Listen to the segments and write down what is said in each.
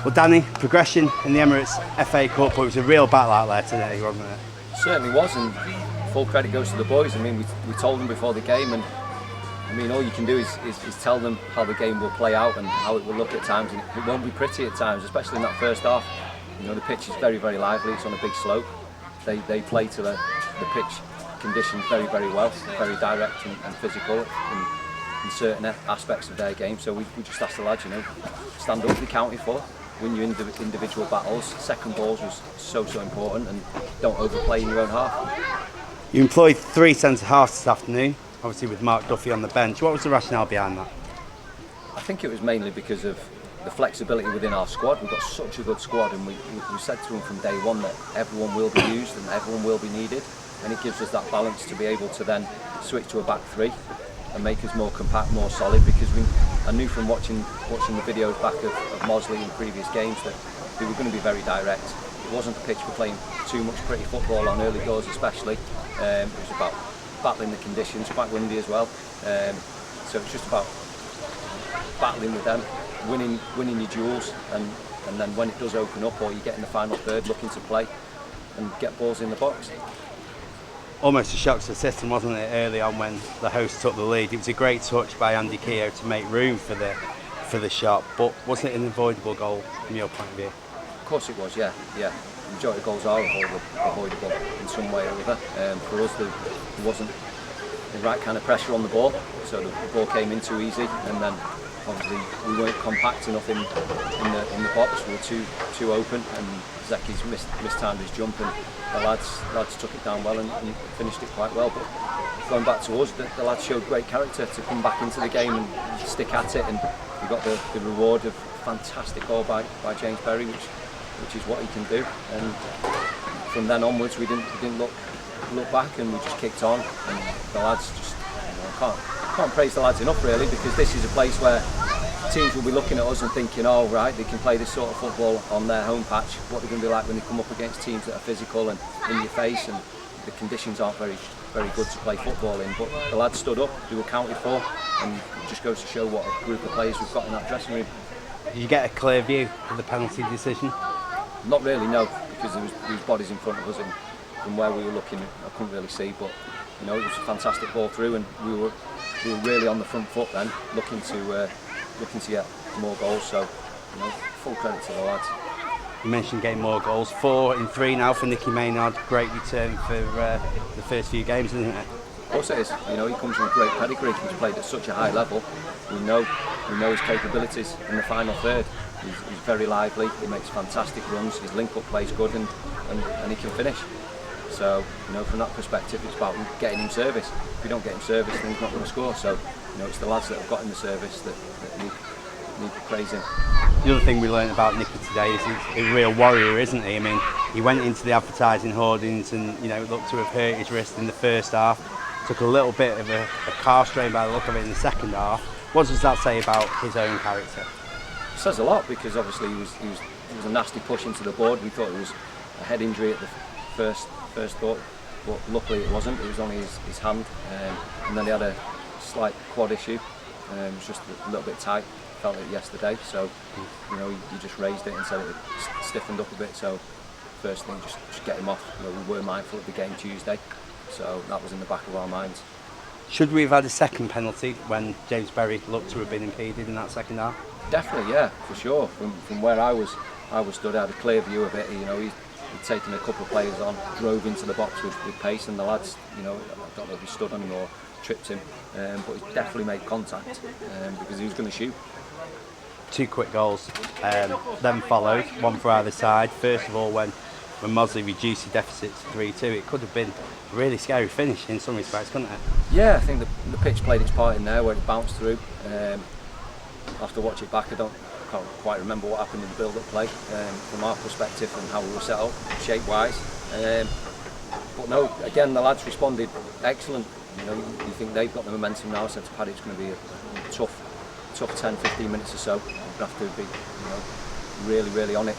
Well, Danny, progression in the Emirates FA Cup, but it was a real battle out there today, wasn't it? Certainly was, and full credit goes to the boys. I mean, we told them before the game, and I mean, all you can do is tell them how the game will play out and how it will look at times, and it won't be pretty at times, especially in that first half. You know, the pitch is very, very lively. It's on a big slope. They play to the pitch conditions very, very well, very direct and physical in certain aspects of their game. So we just asked the lads, you know, stand up if you counted for, win your individual battles. Second balls was so important, and don't overplay in your own half. You employed 3 centre halves this afternoon, obviously with Mark Duffy on the bench. What was the rationale behind that? I think it was mainly because of the flexibility within our squad. We've got such a good squad, and we said to them from day one that everyone will be used and everyone will be needed, and it gives us that balance to be able to then switch to a back three and make us more compact, more solid, because I knew from watching the videos back of Mossley in previous games that they were going to be very direct. It wasn't a pitch for playing too much pretty football on early doors especially. It was about battling the conditions, quite windy as well. So it's just about battling with them, winning your duels, and then when it does open up or you get in the final third, looking to play and get balls in the box. Almost a shock to the system, wasn't it, early on when the hosts took the lead? It was a great touch by Andy Keogh to make room for the shot, but wasn't it an avoidable goal from your point of view? Of course it was, yeah. The majority of goals are avoidable in some way or other. For us, there wasn't the right kind of pressure on the ball, so the ball came in too easy, and then obviously we weren't compact enough in the box. We were too open, and Zeki's mistimed his jump, and the lads took it down well and finished it quite well. But going back to us, the lads showed great character to come back into the game and stick at it, and we got the reward of a fantastic goal by James Berry, which is what he can do. And from then onwards, we didn't look back, and we just kicked on. And the lads just, you know, can't praise the lads enough really, because this is a place where teams will be looking at us and thinking, oh right, they can play this sort of football on their home patch. What they're going to be like when they come up against teams that are physical and in your face, and the conditions aren't very good to play football in. But the lads stood up, they were counted for, and it just goes to show what a group of players we've got in that dressing room. Did you get a clear view of the penalty decision? Not really, no, because there was bodies in front of us, and from where we were looking, I couldn't really see. But you know, it was a fantastic ball through, and we were really on the front foot then, looking to get more goals. So, you know, full credit to the lads. You mentioned getting more goals, 4 in 3 now for Nicky Maynard. Great return for the first few games, isn't it? Of course it is. You know, he comes from a great pedigree. He's played at such a high level. We know his capabilities in the final third. He's very lively. He makes fantastic runs. His link-up play is good, and he can finish. So, you know, from that perspective, it's about getting him service. If you don't get him service, then he's not going to score. So, you know, it's the lads that have got him the service that need praising. The other thing we learned about Nicky today is he's a real warrior, isn't he? I mean, he went into the advertising hoardings and, you know, looked to have hurt his wrist in the first half. Took a little bit of a calf strain by the look of it in the second half. What does that say about his own character? It says a lot, because obviously he was a nasty push into the board. We thought it was a head injury at the first thought, but luckily it wasn't. It was only his hand, and then he had a slight quad issue. It was just a little bit tight. Felt it yesterday, so you know, he just raised it and said it had stiffened up a bit. So first thing, just get him off. You know, we were mindful of the game Tuesday, so that was in the back of our minds. Should we have had a second penalty when James Berry looked to have been impeded in that second half? Definitely, yeah, for sure. From where I was stood, I had a clear view of it. You know, he'd taken a couple of players on, drove into the box with pace, and the lads, you know, I don't know if he stood on him or tripped him, but he definitely made contact because he was going to shoot. 2 quick goals then followed, one for either side. First of all, when Mossley reduced the deficit to 3-2, it could have been a really scary finish in some respects, couldn't it? Yeah, I think the pitch played its part in there where it bounced through. I'll have to watch it back. I can't quite remember what happened in the build-up play from our perspective and how we were set up shape-wise. But no, again, the lads responded excellent. You know, you think they've got the momentum now, so to Paddy it's going to be a tough 10-15 minutes or so. We'll have to be, you know, really on it,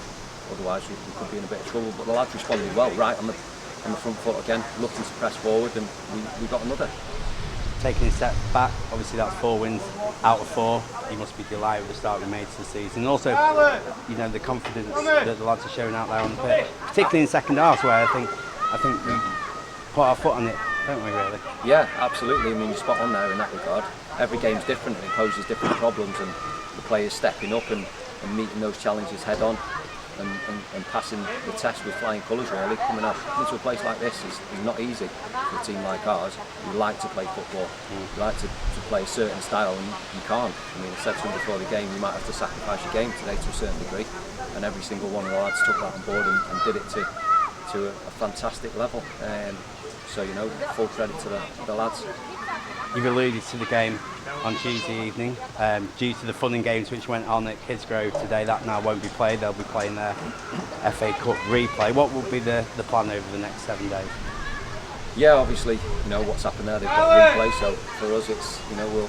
otherwise we could be in a bit of trouble. But the lads responded well, right on the front foot again, looking to press forward, and we got another. taking a step back. Obviously that's 4 wins out of 4. You must be delighted with the start we made to the season. And also, you know, the confidence that the lads are showing out there on the pitch, particularly in second half, where I think we put our foot on it, don't we, really? Yeah, absolutely. I mean, you're spot on there in that regard. Every game's different and it poses different problems, and the players stepping up and meeting those challenges head on and passing the test with flying colours, really. Coming into a place like this is not easy for a team like ours. We like to play football, we like to play a certain style, and you can't. I mean, I said to them before the game, you might have to sacrifice your game today to a certain degree, and every single one of the lads took that on board and did it to a fantastic level. So, you know, full credit to the lads. You've alluded to the game on Tuesday evening. Due to the fun and games which went on at Kidsgrove today, that now won't be played. They'll be playing their FA Cup replay. What will be the plan over the next 7 days? Yeah, obviously, you know what's happened there. They've got replay, so for us, it's, you know, we'll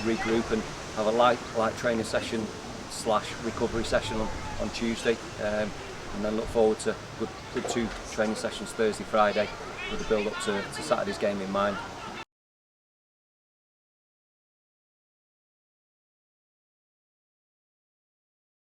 regroup and have a light training session / recovery session on Tuesday, and then look forward to good 2 training sessions Thursday, Friday, with the build up to Saturday's game in mind.